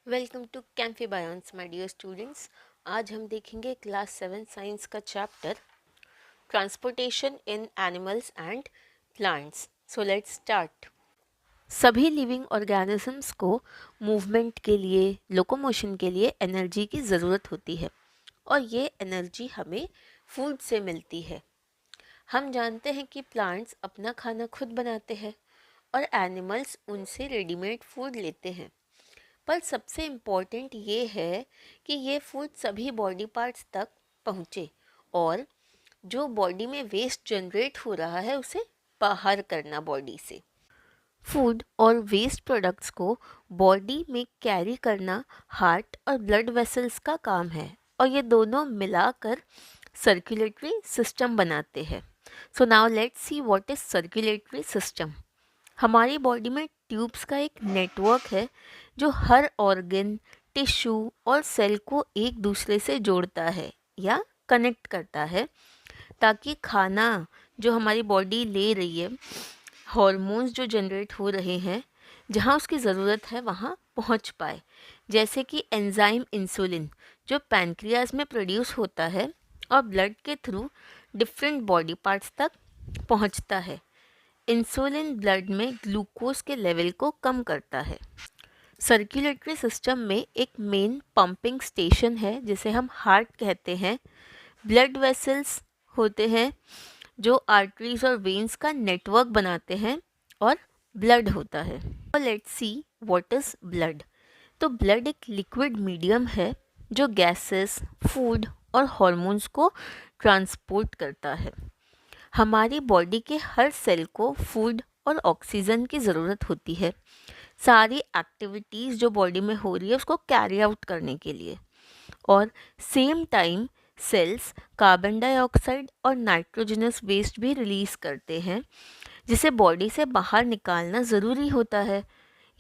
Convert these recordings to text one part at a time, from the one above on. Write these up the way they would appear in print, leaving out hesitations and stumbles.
Welcome to कैम्फी बायोन्स my dear students. आज हम देखेंगे क्लास 7 साइंस का chapter transportation in animals and plants. So let's start. सभी लिविंग ऑर्गेनिजम्स को मूवमेंट के लिए, लोकोमोशन के लिए एनर्जी की ज़रूरत होती है और ये एनर्जी हमें फूड से मिलती है। हम जानते हैं कि प्लांट्स अपना खाना खुद बनाते हैं और एनिमल्स उनसे रेडीमेड फूड लेते हैं। पर सबसे इम्पॉर्टेंट ये है कि ये फूड सभी बॉडी पार्ट्स तक पहुँचे और जो बॉडी में वेस्ट जनरेट हो रहा है उसे बाहर करना बॉडी से। फूड और वेस्ट प्रोडक्ट्स को बॉडी में कैरी करना हार्ट और ब्लड वेसल्स का काम है और ये दोनों मिलाकर सर्कुलेटरी सिस्टम बनाते हैं। So now let's see what is circulatory system. हमारी बॉडी में ट्यूब्स का एक नेटवर्क है जो हर ऑर्गन, टिश्यू और सेल को एक दूसरे से जोड़ता है या कनेक्ट करता है ताकि खाना जो हमारी बॉडी ले रही है, हॉर्मोन्स जो जनरेट हो रहे हैं, जहाँ उसकी ज़रूरत है वहाँ पहुँच पाए। जैसे कि एंजाइम इंसुलिन जो पैनक्रियाज में प्रोड्यूस होता है और ब्लड के थ्रू डिफरेंट बॉडी पार्ट्स तक पहुँचता है। इंसुलिन ब्लड में ग्लूकोज के लेवल को कम करता है। सर्कुलेटरी सिस्टम में एक मेन पंपिंग स्टेशन है जिसे हम हार्ट कहते हैं। ब्लड वेसल्स होते हैं जो आर्टरीज और वेन्स का नेटवर्क बनाते हैं और ब्लड होता है। Let's see what is blood. तो ब्लड एक लिक्विड मीडियम है जो गैसेस, फूड और हॉर्मोन्स को ट्रांसपोर्ट करता है। हमारी बॉडी के हर सेल को फूड और ऑक्सीजन की ज़रूरत होती है सारी एक्टिविटीज़ जो बॉडी में हो रही है उसको कैरी आउट करने के लिए। और same time cells carbon dioxide और नाइट्रोजनस वेस्ट भी रिलीज़ करते हैं जिसे बॉडी से बाहर निकालना ज़रूरी होता है।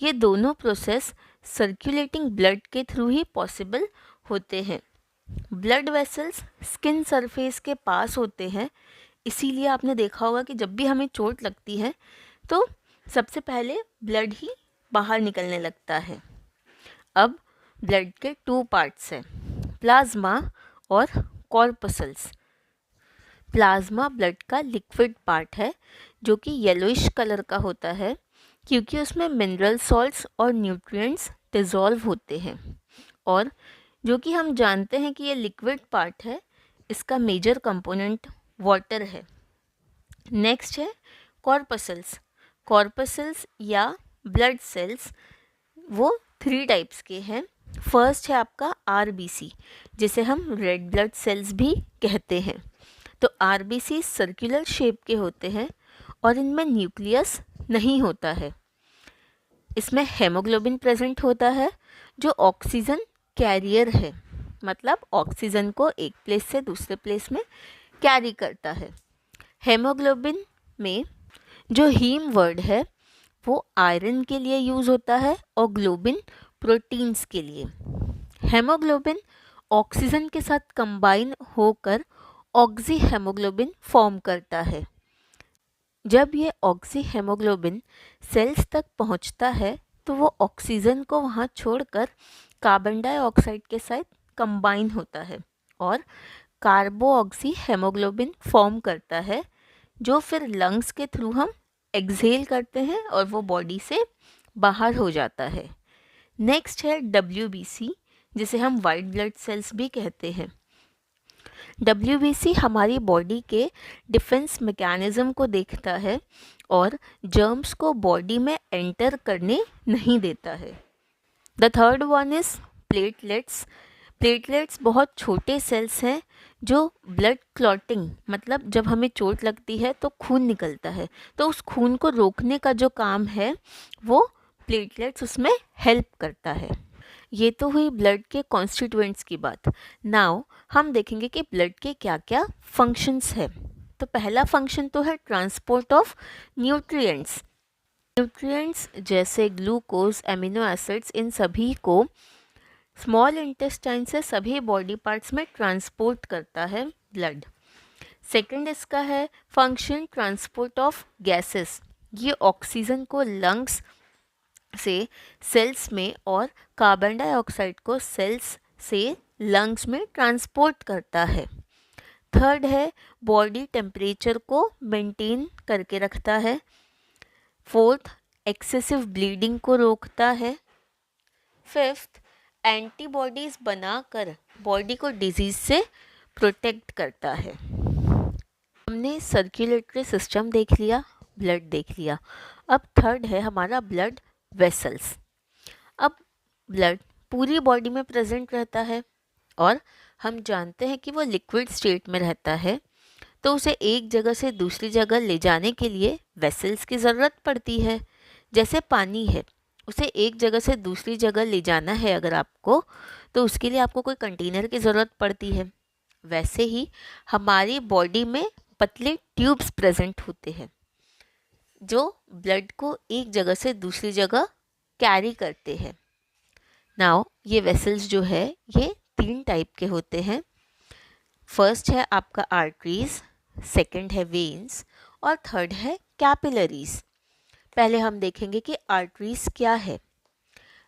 ये दोनों प्रोसेस सर्कुलेटिंग ब्लड के थ्रू ही पॉसिबल होते हैं। ब्लड वेसल्स स्किन सरफेस के पास होते हैं, इसीलिए आपने देखा होगा कि जब भी हमें चोट लगती है तो सबसे पहले ब्लड ही बाहर निकलने लगता है। अब ब्लड के 2 पार्ट्स हैं, प्लाज्मा और कॉर्पसल्स। प्लाज्मा ब्लड का लिक्विड पार्ट है जो कि येलोइश कलर का होता है क्योंकि उसमें मिनरल सॉल्ट्स और न्यूट्रिएंट्स डिज़ोल्व होते हैं और जो कि हम जानते हैं कि ये लिक्विड पार्ट है, इसका मेजर कंपोनेंट वाटर है। नेक्स्ट है कॉर्पसल्स। कॉर्पसल्स या ब्लड सेल्स वो 3 टाइप्स के हैं। फर्स्ट है आपका आरबीसी जिसे हम रेड ब्लड सेल्स भी कहते हैं। तो आरबीसी सर्कुलर शेप के होते हैं और इनमें न्यूक्लियस नहीं होता है। इसमें हेमोग्लोबिन प्रेजेंट होता है जो ऑक्सीजन कैरियर है, मतलब ऑक्सीजन को एक प्लेस से दूसरे प्लेस में कैरी करता है। हेमोग्लोबिन में जो हीम वर्ड है वो आयरन के लिए यूज़ होता है और ग्लोबिन प्रोटीन्स के लिए। हेमोग्लोबिन ऑक्सीजन के साथ कंबाइन होकर ऑक्सी हेमोग्लोबिन फॉर्म करता है। जब ये ऑक्सी हेमोग्लोबिन सेल्स तक पहुंचता है तो वो ऑक्सीजन को वहाँ छोड़कर कार्बन डाइऑक्साइड के साथ कंबाइन होता है और कार्बोऑक्सी हेमोग्लोबिन फॉर्म करता है जो फिर लंग्स के थ्रू हम एक्सहेल करते हैं और वो बॉडी से बाहर हो जाता है। नेक्स्ट है WBC जिसे हम वाइट ब्लड सेल्स भी कहते हैं। WBC हमारी बॉडी के डिफेंस मैकेनिज्म को देखता है और जर्म्स को बॉडी में एंटर करने नहीं देता है। The third one is platelets. Platelets बहुत छोटे सेल्स हैं जो ब्लड क्लॉटिंग, मतलब जब हमें चोट लगती है तो खून निकलता है, तो उस खून को रोकने का जो काम है वो प्लेटलेट्स उसमें हेल्प करता है। ये तो हुई ब्लड के कॉन्स्टिट्यूएंट्स की बात। नाउ हम देखेंगे कि ब्लड के क्या क्या फंक्शंस है। तो पहला फंक्शन तो है ट्रांसपोर्ट ऑफ न्यूट्रिएंट्स। न्यूट्रिएंट्स जैसे ग्लूकोज, एमिनो एसिड्स, इन सभी को स्मॉल इंटेस्टाइन से सभी बॉडी पार्ट्स में ट्रांसपोर्ट करता है ब्लड। सेकंड इसका है फंक्शन ट्रांसपोर्ट ऑफ गैसेस। ये ऑक्सीजन को लंग्स से सेल्स में और कार्बन डाइऑक्साइड को सेल्स से लंग्स में ट्रांसपोर्ट करता है। थर्ड है बॉडी टेम्परेचर को मेंटेन करके रखता है। फोर्थ एक्सेसिव ब्लीडिंग को रोकता है। फिफ्थ एंटीबॉडीज बनाकर बॉडी को डिजीज से प्रोटेक्ट करता है। हमने सर्कुलेटरी सिस्टम देख लिया, ब्लड देख लिया। अब थर्ड है हमारा ब्लड वेसल्स। अब ब्लड पूरी बॉडी में प्रेजेंट रहता है और हम जानते हैं कि वो लिक्विड स्टेट में रहता है, तो उसे एक जगह से दूसरी जगह ले जाने के लिए वेसल्स की ज़रूरत पड़ती है। जैसे पानी है, उसे एक जगह से दूसरी जगह ले जाना है अगर आपको, तो उसके लिए आपको कोई कंटेनर की ज़रूरत पड़ती है। वैसे ही हमारी बॉडी में पतले ट्यूब्स प्रेजेंट होते हैं जो ब्लड को एक जगह से दूसरी जगह कैरी करते हैं। नाउ ये वेसल्स जो है ये 3 टाइप के होते हैं। फर्स्ट है आपका आर्टरीज, सेकंड है वेन्स और थर्ड है कैपिलरीज। पहले हम देखेंगे कि आर्टरीज क्या है।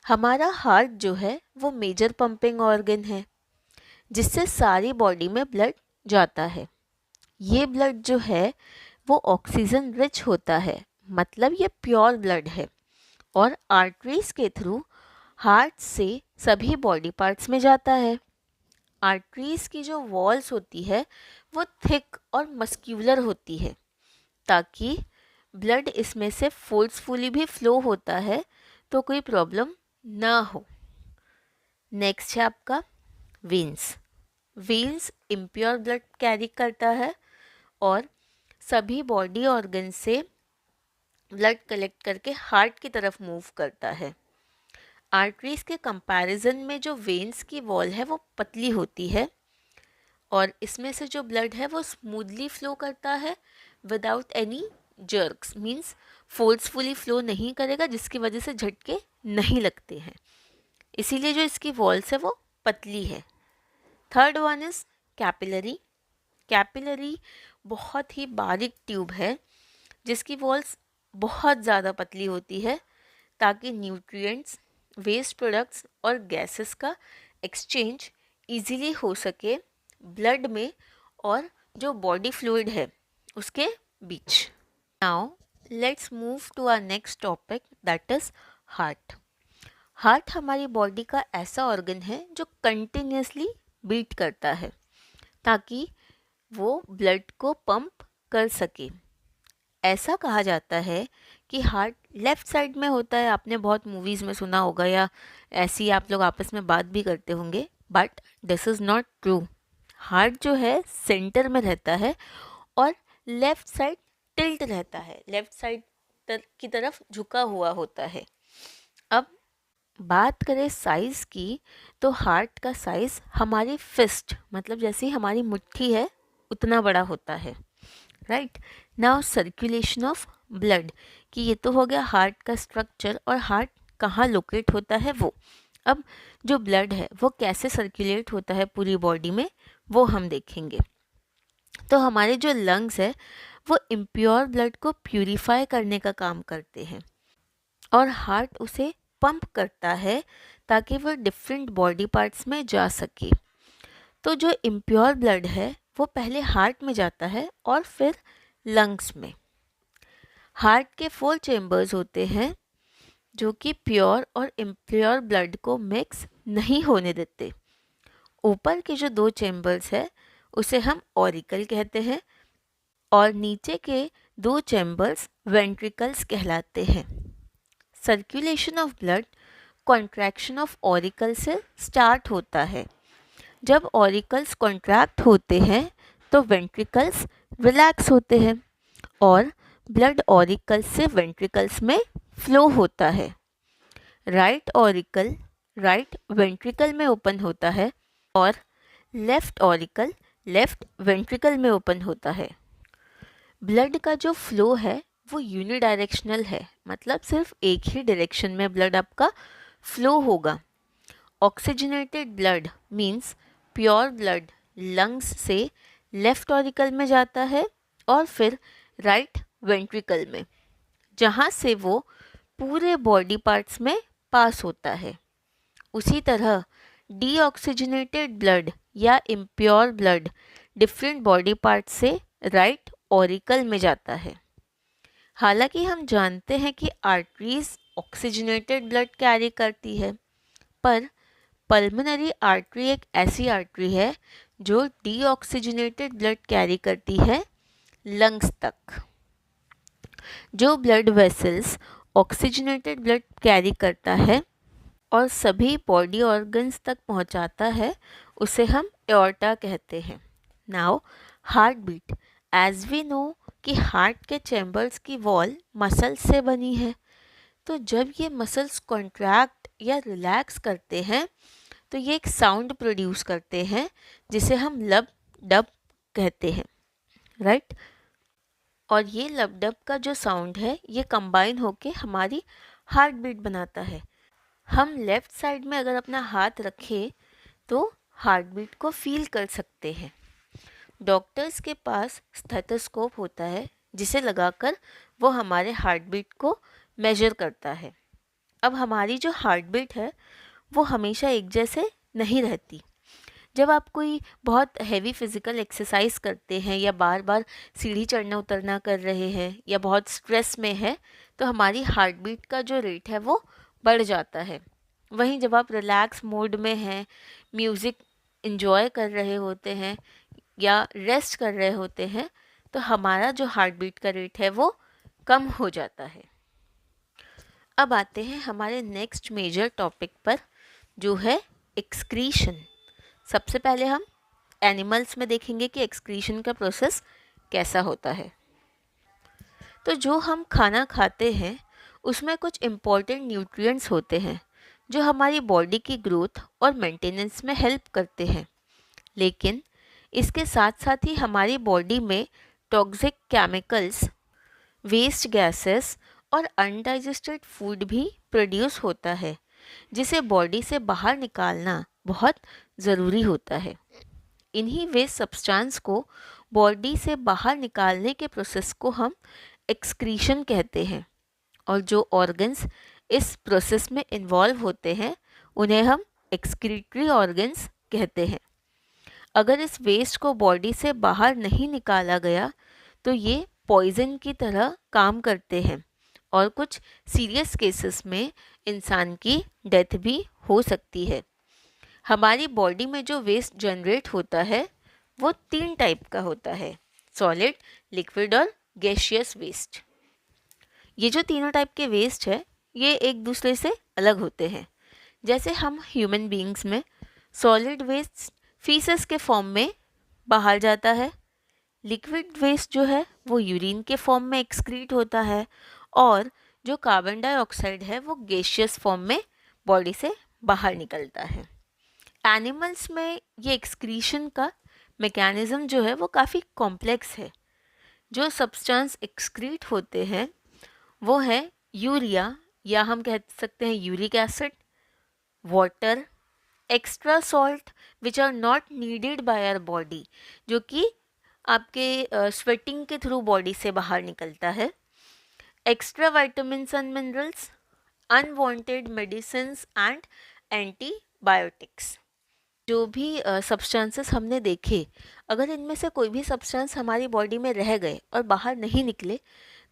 हमारा हार्ट जो है वो मेजर पंपिंग ऑर्गन है जिससे सारी बॉडी में ब्लड जाता है। ये ब्लड जो है वो ऑक्सीजन रिच होता है, मतलब ये प्योर ब्लड है और आर्टरीज के थ्रू हार्ट से सभी बॉडी पार्ट्स में जाता है। आर्टरीज की जो वॉल्स होती है वो थिक और मस्क्यूलर होती है ताकि ब्लड इसमें से फोर्सफुली भी फ्लो होता है तो कोई प्रॉब्लम ना हो। नेक्स्ट है आपका veins. Veins impure blood carry करता है और सभी बॉडी ऑर्गन से ब्लड कलेक्ट करके हार्ट की तरफ मूव करता है। आर्टरीज के कंपैरिजन में जो वेन्स की वॉल है वो पतली होती है और इसमें से जो ब्लड है वो स्मूथली फ्लो करता है without any jerks, means forcefully flow नहीं करेगा जिसकी वजह से झटके नहीं लगते हैं, इसीलिए जो इसकी वॉल्स है वो पतली है। Third one is capillary. Capillary बहुत ही बारीक ट्यूब है जिसकी वॉल्स बहुत ज़्यादा पतली होती है ताकि न्यूट्रिएंट्स, वेस्ट प्रोडक्ट्स और गैसेस का एक्सचेंज इजीली हो सके ब्लड में और जो बॉडी फ्लूइड है उसके बीच। Now let's move to our next topic that is heart. Heart हमारी बॉडी का ऐसा ऑर्गन है जो कंटिन्यूसली बीट करता है ताकि वो ब्लड को पंप कर सके। ऐसा कहा जाता है कि हार्ट लेफ़्ट साइड में होता है, आपने बहुत मूवीज़ में सुना होगा या ऐसे ही आप लोग आपस में बात भी करते होंगे, but this is not true. Heart जो है सेंटर में रहता है और लेफ़्ट साइड टिल्ट रहता है, लेफ़्ट साइड की तरफ झुका हुआ होता है। अब बात करें साइज़ की तो हार्ट का साइज़ हमारी फिस्ट, मतलब जैसी हमारी मुट्ठी है उतना बड़ा होता है, right. Now circulation of blood, कि ये तो हो गया हार्ट का स्ट्रक्चर और हार्ट कहाँ लोकेट होता है वो। अब जो ब्लड है वो कैसे सर्कुलेट होता है पूरी बॉडी में वो हम देखेंगे। तो हमारे जो लंग्स है वो इम्प्योर ब्लड को प्यूरिफाई करने का काम करते हैं और हार्ट उसे पंप करता है ताकि वो डिफरेंट बॉडी पार्ट्स में जा सके। तो जो इम्प्योर ब्लड है वो पहले हार्ट में जाता है और फिर लंग्स में। हार्ट के 4 चेम्बर्स होते हैं जो कि प्योर और इम्प्योर ब्लड को मिक्स नहीं होने देते। ऊपर के जो 2 चेम्बर्स है उसे हम ऑरिकल कहते हैं और नीचे के 2 चेम्बर्स वेंट्रिकल्स कहलाते हैं। Circulation of blood contraction of auricle से स्टार्ट होता है। जब ऑरिकल्स कॉन्ट्रैक्ट होते हैं तो वेंट्रिकल्स रिलैक्स होते हैं और ब्लड ऑरिकल से वेंट्रिकल्स में फ्लो होता है। राइट ऑरिकल राइट वेंट्रिकल में ओपन होता है और लेफ्ट ऑरिकल लेफ्ट वेंट्रिकल में ओपन होता है। ब्लड का जो फ्लो है वो यूनिडायरेक्शनल है, मतलब सिर्फ एक ही डायरेक्शन में ब्लड आपका फ्लो होगा। Oxygenated blood means pure blood lungs से लेफ्ट ऑरिकल में जाता है और फिर राइट वेंट्रिकल में, जहाँ से वो पूरे बॉडी पार्ट्स में पास होता है। उसी तरह डीऑक्सीजनेटेड ब्लड या impure blood different body parts से राइट ऑरिकल में जाता है। हालांकि हम जानते हैं कि आर्टरीज ऑक्सीजनेटेड ब्लड कैरी करती है, पर पल्मोनरी आर्टरी एक ऐसी आर्टरी है जो डीऑक्सीजनेटेड ब्लड कैरी करती है लंग्स तक। जो blood vessels oxygenated blood carry करता है और सभी बॉडी ऑर्गन्स तक पहुंचाता है, उसे हम एओर्टा कहते हैं। Now heart beat, as we know कि हार्ट के चैम्बर्स की वॉल मसल से बनी है, तो जब ये मसल्स कॉन्ट्रैक्ट या रिलैक्स करते हैं तो ये एक साउंड प्रोड्यूस करते हैं जिसे हम लब डब कहते हैं, राइट। और ये लब डब का जो साउंड है ये कंबाइन होके हमारी हार्ट बीट बनाता है। हम लेफ़्ट साइड में अगर अपना हाथ रखें तो हार्ट बीट को फील कर सकते हैं। डॉक्टर्स के पास स्टेथोस्कोप होता है जिसे लगाकर वो हमारे हार्ट बीट को मेजर करता है। अब हमारी जो हार्ट बीट है वो हमेशा एक जैसे नहीं रहती। जब आप कोई बहुत हैवी फिज़िकल एक्सरसाइज करते हैं या बार बार सीढ़ी चढ़ना उतरना कर रहे हैं या बहुत स्ट्रेस में है तो हमारी हार्ट बीट का जो रेट है वो बढ़ जाता है। वहीं जब आप रिलैक्स मोड में हैं, म्यूज़िक एंजॉय कर रहे होते हैं या रेस्ट कर रहे होते हैं तो हमारा जो हार्ट बीट का रेट है वो कम हो जाता है। अब आते हैं हमारे नेक्स्ट मेजर टॉपिक पर, जो है एक्सक्रीशन। सबसे पहले हम एनिमल्स में देखेंगे कि एक्सक्रीशन का प्रोसेस कैसा होता है। तो जो हम खाना खाते हैं उसमें कुछ इम्पॉर्टेंट न्यूट्रिएंट्स होते हैं जो हमारी बॉडी की ग्रोथ और मेंटेनेंस में हेल्प करते हैं, लेकिन इसके साथ साथ ही हमारी बॉडी में टॉक्सिक केमिकल्स, वेस्ट गैसेस और अनडाइजेस्टेड फूड भी प्रोड्यूस होता है जिसे बॉडी से बाहर निकालना बहुत ज़रूरी होता है। इन्हीं वेस्ट सब्सटेंस को बॉडी से बाहर निकालने के प्रोसेस को हम एक्सक्रीशन कहते हैं, और जो ऑर्गन्स इस प्रोसेस में इन्वॉल्व होते हैं उन्हें हम एक्सक्रीटरी ऑर्गन्स कहते हैं। अगर इस वेस्ट को बॉडी से बाहर नहीं निकाला गया तो ये पॉइजन की तरह काम करते हैं और कुछ सीरियस केसेस में इंसान की डेथ भी हो सकती है। हमारी बॉडी में जो वेस्ट जनरेट होता है वो 3 टाइप का होता है, सॉलिड, लिक्विड और गैसियस वेस्ट। ये जो तीनों टाइप के वेस्ट है ये एक दूसरे से अलग होते हैं। जैसे हम ह्यूमन बीइंग्स में सॉलिड वेस्ट फीसेस के फॉर्म में बाहर जाता है, लिक्विड वेस्ट जो है वो यूरिन के फॉर्म में एक्सक्रीट होता है, और जो कार्बन डाइऑक्साइड है वो गैसियस फॉर्म में बॉडी से बाहर निकलता है। एनिमल्स में ये एक्सक्रीशन का मैकेनिज़्म जो है वो काफ़ी कॉम्प्लेक्स है। जो सब्सटेंस एक्सक्रीट होते हैं वो है यूरिया, या हम कह सकते हैं uric acid, water, extra salt which are not needed by our body, जो कि आपके स्वेटिंग के थ्रू बॉडी से बाहर निकलता है, extra vitamins and minerals, unwanted medicines and antibiotics. जो भी सब्सटेंसेस हमने देखे, अगर इनमें से कोई भी सब्सटेंस हमारी बॉडी में रह गए और बाहर नहीं निकले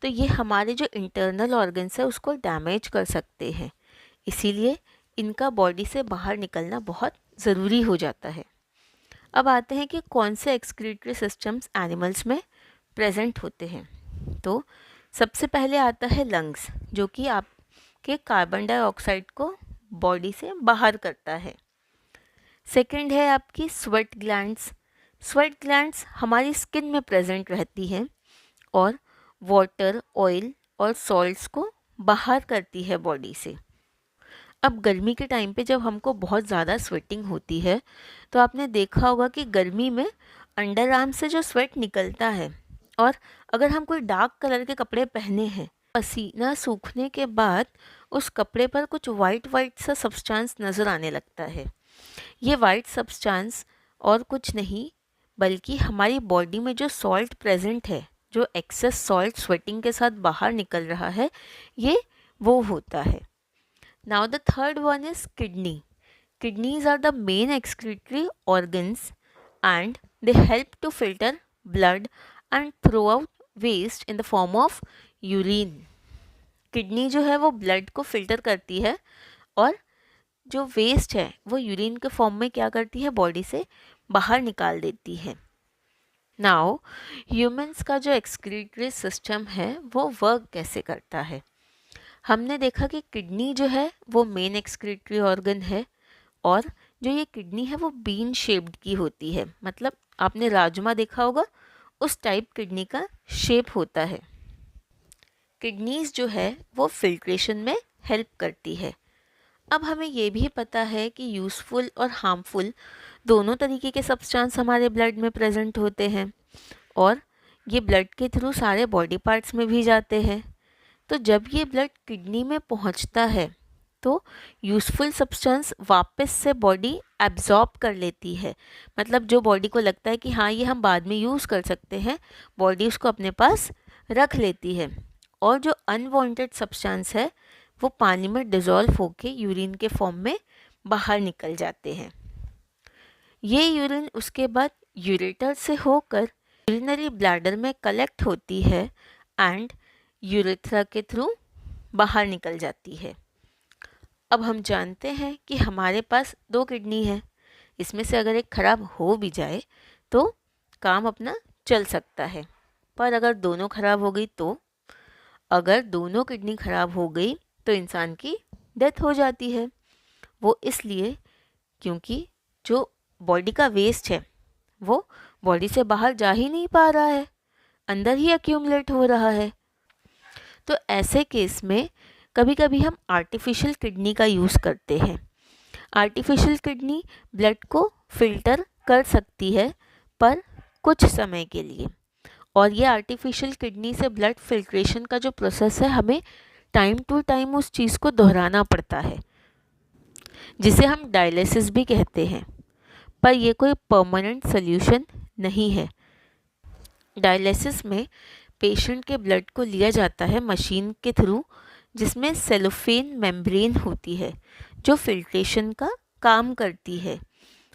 तो ये हमारे जो इंटरनल ऑर्गन्स है उसको डैमेज कर सकते हैं। इसीलिए इनका बॉडी से बाहर निकलना बहुत ज़रूरी हो जाता है। अब आते हैं कि कौन से एक्सक्रीटरी सिस्टम्स एनिमल्स में प्रेजेंट होते हैं। तो सबसे पहले आता है लंग्स, जो कि आपके कार्बन डाइऑक्साइड को बॉडी से बाहर करता है। सेकंड है आपकी स्वेट ग्लैंड्स। स्वेट ग्लैंड्स हमारी स्किन में प्रेजेंट रहती हैं और वाटर, ऑयल और सॉल्ट्स को बाहर करती है बॉडी से। अब गर्मी के टाइम पे जब हमको बहुत ज़्यादा स्वेटिंग होती है तो आपने देखा होगा कि गर्मी में अंडर आर्म से जो स्वेट निकलता है, और अगर हम कोई डार्क कलर के कपड़े पहने हैं, पसीना सूखने के बाद उस कपड़े पर कुछ वाइट वाइट सा सब्सटेंस नज़र आने लगता है। ये वाइट सब्सटेंस और कुछ नहीं बल्कि हमारी बॉडी में जो सॉल्ट प्रेजेंट है, जो एक्सेस सॉल्ट स्वेटिंग के साथ बाहर निकल रहा है, ये वो होता है। Now the third one is kidney. Kidneys are the main excretory organs and they help to filter blood and throw out waste in the form of urine. Kidney जो है वो ब्लड को फिल्टर करती है और जो वेस्ट है वो यूरिन के फॉर्म में क्या करती है, बॉडी से बाहर निकाल देती है. नाउ ह्यूमंस का जो एक्सक्रीटरी सिस्टम है वो वर्क कैसे करता है. हमने देखा कि किडनी जो है वो मेन एक्सक्रीटरी ऑर्गन है और जो ये किडनी है वो बीन शेप्ड की होती है. मतलब आपने राजमा देखा होगा, उस टाइप किडनी का शेप होता है. किडनीज जो है वो फिल्ट्रेशन में हेल्प करती है. अब हमें ये भी पता है कि यूज़फुल और हार्मफुल दोनों तरीके के सब्सटेंस हमारे ब्लड में प्रेजेंट होते हैं और ये ब्लड के थ्रू सारे बॉडी पार्ट्स में भी जाते हैं. तो जब ये ब्लड किडनी में पहुंचता है तो यूज़फुल सब्सटेंस वापस से बॉडी एब्जॉर्ब कर लेती है. मतलब जो बॉडी को लगता है कि हाँ ये हम बाद में यूज़ कर सकते हैं, बॉडी उसको अपने पास रख लेती है. और जो अनवांटेड सब्सटेंस है वो पानी में डिज़ोल्व होके यूरिन के फॉर्म में बाहर निकल जाते हैं. ये यूरिन उसके बाद यूरेटर से होकर यूरिनरी ब्लैडर में कलेक्ट होती है एंड यूरेथ्रा के थ्रू बाहर निकल जाती है. अब हम जानते हैं कि हमारे पास 2 किडनी है. इसमें से अगर एक ख़राब हो भी जाए तो काम अपना चल सकता है, पर अगर दोनों ख़राब हो गई तो अगर दोनों किडनी ख़राब हो गई तो इंसान की डेथ हो जाती है. वो इसलिए क्योंकि जो बॉडी का वेस्ट है वो बॉडी से बाहर जा ही नहीं पा रहा है, अंदर ही एक्यूमुलेट हो रहा है. तो ऐसे केस में कभी कभी हम आर्टिफिशियल किडनी का यूज़ करते हैं. आर्टिफिशियल किडनी ब्लड को फिल्टर कर सकती है पर कुछ समय के लिए, और ये आर्टिफिशियल किडनी से ब्लड फिल्ट्रेशन का जो प्रोसेस है हमें टाइम टू टाइम उस चीज़ को दोहराना पड़ता है, जिसे हम डायलिसिस भी कहते हैं. पर यह कोई परमानेंट सोल्यूशन नहीं है. डायलिसिस में पेशेंट के ब्लड को लिया जाता है मशीन के थ्रू, जिसमें सेलोफेन मेम्ब्रेन होती है जो फिल्ट्रेशन का काम करती है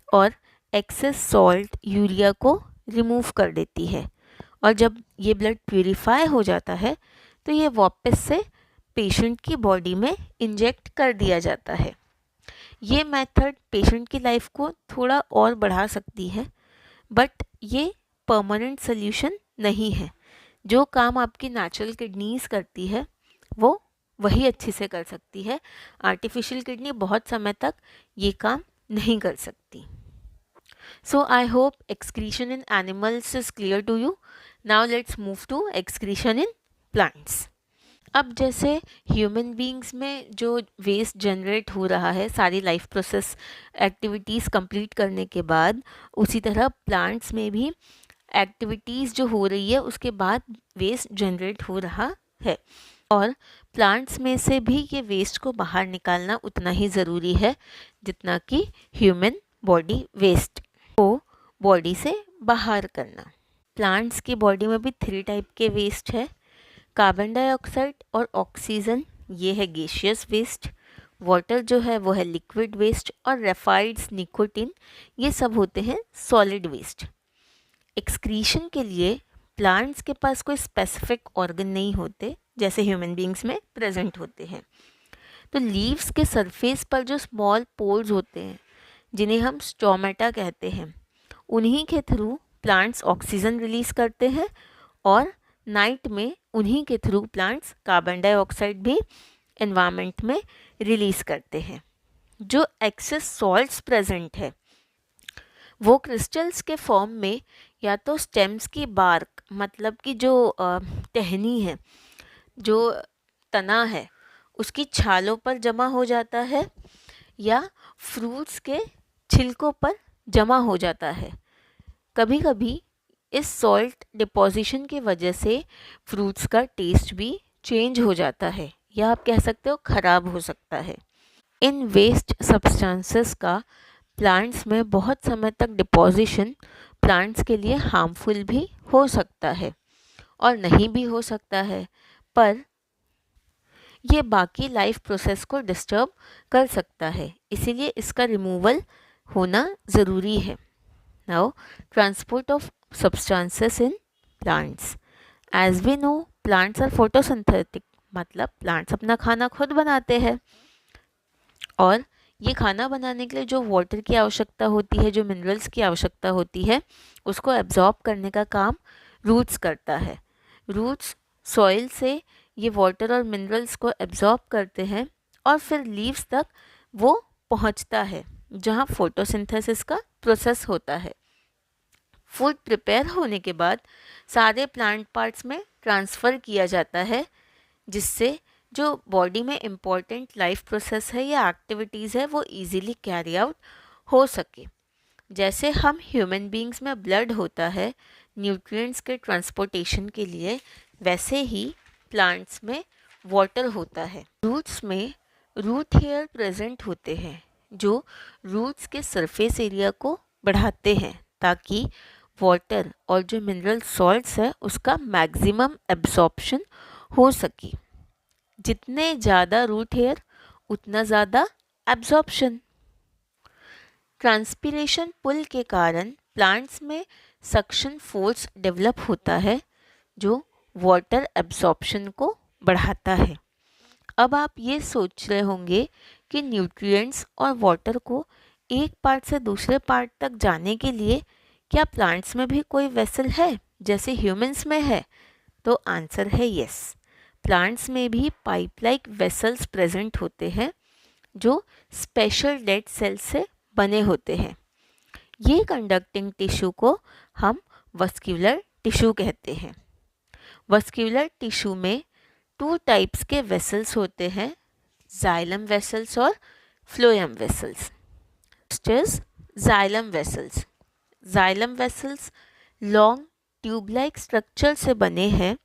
और एक्सेस सॉल्ट यूरिया को रिमूव कर देती है. और जब ये ब्लड प्यूरिफाई हो जाता है तो ये वापस से पेशेंट की बॉडी में इंजेक्ट कर दिया जाता है. ये मेथड पेशेंट की लाइफ को थोड़ा और बढ़ा सकती है, बट ये परमानेंट सोल्यूशन नहीं है. जो काम आपकी नेचुरल किडनीज करती है वो वही अच्छे से कर सकती है. आर्टिफिशियल किडनी बहुत समय तक ये काम नहीं कर सकती. So I hope excretion in animals is clear to you. Now let's move to excretion in plants. अब जैसे ह्यूमन बींग्स में जो वेस्ट जनरेट हो रहा है सारी लाइफ प्रोसेस एक्टिविटीज़ कंप्लीट करने के बाद, उसी तरह प्लांट्स में भी एक्टिविटीज़ जो हो रही है उसके बाद वेस्ट जनरेट हो रहा है. और प्लांट्स में से भी ये वेस्ट को बाहर निकालना उतना ही ज़रूरी है जितना कि ह्यूमन बॉडी वेस्ट को बॉडी से बाहर करना. प्लांट्स की बॉडी में भी 3 टाइप के वेस्ट है. कार्बन डाइऑक्साइड और ऑक्सीजन ये है गैसियस वेस्ट, वाटर जो है वो है लिक्विड वेस्ट, और रेफाइड्स निकोटिन ये सब होते हैं सॉलिड वेस्ट. एक्सक्रीशन के लिए प्लांट्स के पास कोई स्पेसिफिक ऑर्गन नहीं होते जैसे ह्यूमन बींग्स में प्रेजेंट होते हैं. तो लीव्स के सरफेस पर जो स्मॉल पोर्स होते हैं जिन्हें हम स्टोमेटा कहते हैं, उन्हीं के थ्रू प्लांट्स ऑक्सीजन रिलीज़ करते हैं और नाइट में उन्हीं के थ्रू प्लांट्स कार्बन डाइऑक्साइड भी एनवायरनमेंट में रिलीज़ करते हैं. जो एक्सेस सॉल्ट्स प्रेजेंट है वो क्रिस्टल्स के फॉर्म में या तो स्टेम्स की बार्क, मतलब कि जो टहनी है, जो तना है, उसकी छालों पर जमा हो जाता है या फ्रूट्स के छिलकों पर जमा हो जाता है. कभी कभी इस सॉल्ट डिपॉजिशन की वजह से फ्रूट्स का टेस्ट भी चेंज हो जाता है या आप कह सकते हो ख़राब हो सकता है. इन वेस्ट सब्सटेंसेस का प्लांट्स में बहुत समय तक डिपॉजिशन प्लांट्स के लिए हार्मफुल भी हो सकता है और नहीं भी हो सकता है. पर ये बाकी लाइफ प्रोसेस को डिस्टर्ब कर सकता है, इसीलिए इसका रिमूवल होना ज़रूरी है। Now transport of substances in plants. As we know plants are photosynthetic, मतलब प्लांट्स अपना खाना खुद बनाते हैं, और ये खाना बनाने के लिए जो वाटर की आवश्यकता होती है, जो मिनरल्स की आवश्यकता होती है, उसको एब्जॉर्ब करने का काम रूट्स करता है। रूट्स सॉइल से ये वाटर और मिनरल्स को एब्जॉर्ब करते हैं और फिर लीव्स तक वो पहुंचता है, जहां फोटोसिंथेसिस का प्रोसेस होता है। फूड प्रिपेयर होने के बाद सारे प्लांट पार्ट्स में ट्रांसफ़र किया जाता है, जिससे जो बॉडी में इम्पॉर्टेंट लाइफ प्रोसेस है या एक्टिविटीज़ है वो इजीली कैरी आउट हो सके। जैसे हम ह्यूमन बींग्स में ब्लड होता है न्यूट्रिएंट्स के ट्रांसपोर्टेशन के लिए, वैसे ही प्लांट्स में वाटर होता है। रूट्स में रूट हेयर प्रेजेंट होते हैं जो रूट्स के सरफेस एरिया को बढ़ाते हैं ताकि वाटर और जो मिनरल सॉल्ट्स है उसका मैक्सिमम एब्जॉर्प्शन हो सके। जितने ज़्यादा रूट हेयर उतना ज़्यादा एब्जॉर्प्शन। ट्रांसपिरेशन पुल के कारण प्लांट्स में सक्शन फोर्स डेवलप होता है जो वाटर एब्जॉर्प्शन को बढ़ाता है। अब आप ये सोच रहे होंगे कि न्यूट्रिएंट्स और वाटर को एक पार्ट से दूसरे पार्ट तक जाने के लिए क्या प्लांट्स में भी कोई वेसल है जैसे ह्यूमंस में है? तो आंसर है यस। प्लांट्स में भी पाइप लाइक वेसल्स प्रेजेंट होते हैं जो स्पेशल डेड सेल्स से बने होते हैं। ये कंडक्टिंग टिश्यू को हम वस्क्यूलर टिश्यू कहते हैं। वस्क्यूलर टिश्यू में 2 टाइप्स के वेसल्स होते हैं, जाइलम वेसल्स और phloem vessels. Xylem vessels. Xylem vessels long tube like structure से बने हैं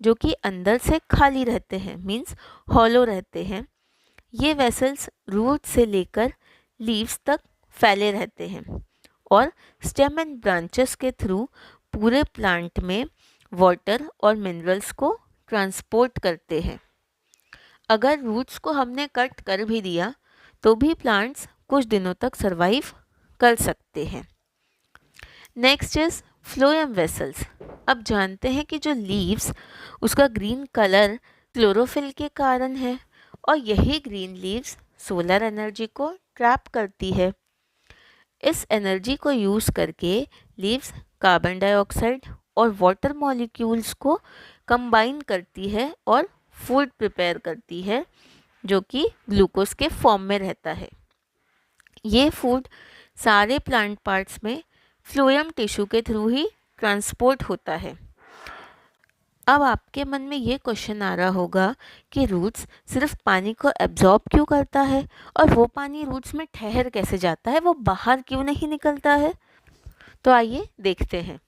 जो कि अंदर से खाली रहते हैं, मीन्स हॉलो रहते हैं। ये वेसल्स रूट से लेकर लीव्स तक फैले रहते हैं और स्टेम एंड ब्रांचेस के थ्रू पूरे प्लांट में वाटर और मिनरल्स को ट्रांसपोर्ट करते हैं। अगर रूट्स को हमने कट कर भी दिया तो भी प्लांट्स कुछ दिनों तक सरवाइव कर सकते हैं। Next is phloem vessels. अब जानते हैं कि जो लीव्स उसका ग्रीन कलर क्लोरोफिल के कारण है और यही ग्रीन लीव्स सोलर एनर्जी को ट्रैप करती है। इस एनर्जी को यूज़ करके लीव्स कार्बन डाइऑक्साइड और वाटर मॉलिक्यूल्स को कंबाइन करती है और फूड प्रिपेयर करती है जो कि ग्लूकोज के फॉर्म में रहता है। ये फूड सारे प्लांट पार्ट्स में फ्लोएम टिश्यू के थ्रू ही ट्रांसपोर्ट होता है। अब आपके मन में ये क्वेश्चन आ रहा होगा कि रूट्स सिर्फ पानी को एब्जॉर्ब क्यों करता है और वो पानी रूट्स में ठहर कैसे जाता है, वो बाहर क्यों नहीं निकलता है? तो आइए देखते हैं।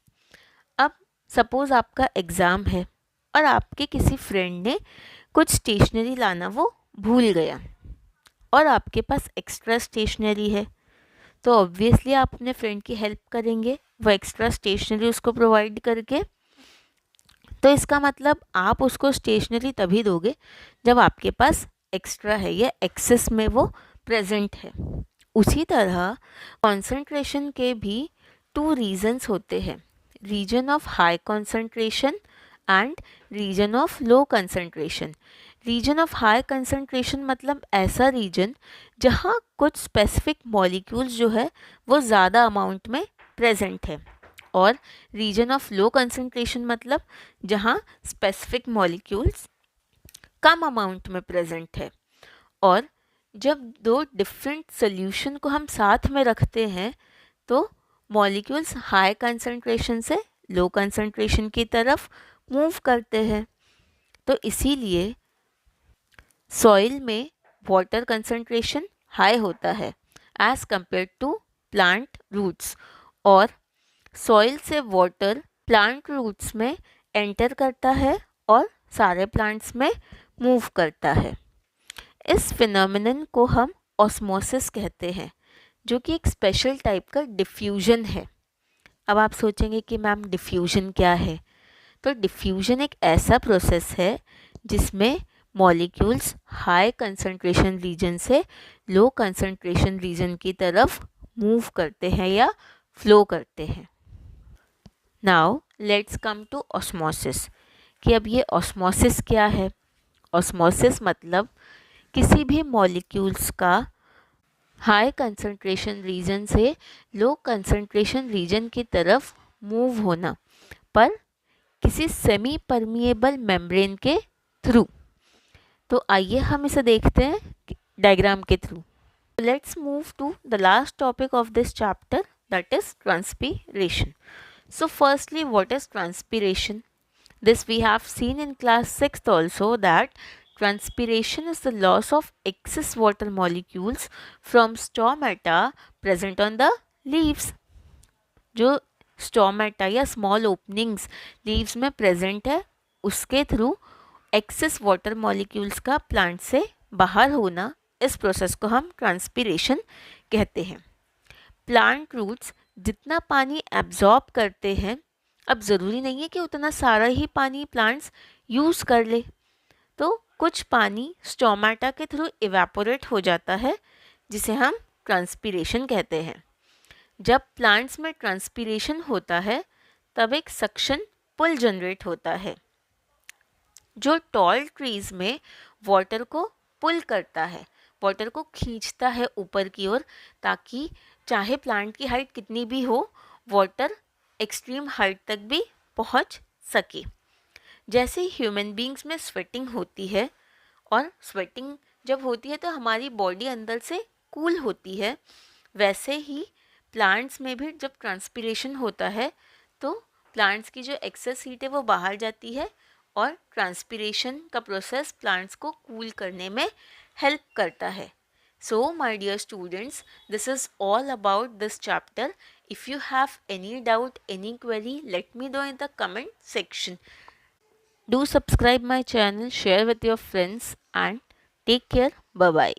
अब सपोज़ आपका एग्ज़ाम है और आपके किसी फ्रेंड ने कुछ स्टेशनरी लाना वो भूल गया और आपके पास एक्स्ट्रा स्टेशनरी है, तो ऑब्वियसली आप अपने फ्रेंड की हेल्प करेंगे वो एक्स्ट्रा स्टेशनरी उसको प्रोवाइड करके। तो इसका मतलब आप उसको स्टेशनरी तभी दोगे जब आपके पास एक्स्ट्रा है या एक्सेस में वो प्रेजेंट है। उसी तरह कंसंट्रेशन के भी 2 रीजन्स होते हैं, region of high concentration and region of low concentration. Region of high concentration मतलब ऐसा रीजन जहाँ कुछ स्पेसिफिक मॉलिक्यूल्स जो है वो ज़्यादा अमाउंट में प्रेजेंट है, और रीजन ऑफ लो कंसंट्रेशन मतलब जहाँ स्पेसिफिक मॉलिक्यूल्स कम अमाउंट में प्रेजेंट है। और जब 2 डिफरेंट सोल्यूशन को हम साथ में रखते हैं तो मॉलिक्यूल्स हाई कंसंट्रेशन से लो कंसंट्रेशन की तरफ मूव करते हैं। तो इसीलिए सॉइल में वाटर कंसंट्रेशन हाई होता है as compare to plant roots, और सॉइल से वाटर प्लांट रूट्स में एंटर करता है और सारे प्लांट्स में मूव करता है। इस फिनोमिनन को हम ऑस्मोसिस कहते हैं, जो कि एक स्पेशल टाइप का डिफ्यूजन है। अब आप सोचेंगे कि मैम डिफ्यूजन क्या है? तो डिफ्यूजन एक ऐसा प्रोसेस है जिसमें मॉलिक्यूल्स हाई कंसंट्रेशन रीजन से लो कंसंट्रेशन रीजन की तरफ मूव करते हैं या फ्लो करते हैं। Now let's come to osmosis कि अब ये ऑस्मोसिस क्या है। ऑस्मोसिस मतलब किसी भी मॉलिक्यूल्स का हाई कंसंट्रेशन रीजन से लो कंसंट्रेशन रीजन की तरफ मूव होना, पर किसी सेमी परमिएबल मेम्ब्रेन के थ्रू। तो आइए हम इसे देखते हैं डायग्राम के through. Let's move to the last topic of this chapter, that is transpiration. So firstly, what is transpiration? This we have seen in class 6th also, that transpiration is the loss of excess water molecules from stomata present on the leaves. जो stomata या small openings leaves में present है उसके through excess water molecules का plant से बाहर होना, इस प्रोसेस को हम ट्रांसपीरेशन कहते हैं. प्लांट रूट्स जितना पानी एब्जॉर्ब करते हैं, अब ज़रूरी नहीं है कि उतना सारा ही पानी प्लांट्स यूज़ कर ले, तो कुछ पानी स्टोमेटा के थ्रू इवेपोरेट हो जाता है, जिसे हम ट्रांसपीरेशन कहते हैं. जब प्लांट्स में ट्रांसपीरेशन होता है तब एक सक्शन पुल जनरेट होता है जो टॉल ट्रीज में वाटर को पुल करता है, वाटर को खींचता है ऊपर की ओर, ताकि चाहे प्लांट की हाइट कितनी भी हो, वाटर एक्सट्रीम हाइट तक भी पहुंच सके. जैसे ह्यूमन बींग्स में स्वेटिंग होती है, और स्वेटिंग जब होती है तो हमारी बॉडी अंदर से कूल होती है, वैसे ही प्लांट्स में भी जब ट्रांसपीरेशन होता है तो प्लांट्स की जो एक्सेस हीट है वो बाहर जाती है, और ट्रांसपीरेशन का प्रोसेस प्लांट्स को कूल करने में हेल्प करता है. So my dear students, this is all about this chapter. If you have any doubt, any query, let me know in the comment section. Do subscribe my channel, share with your friends, and take care. Bye bye.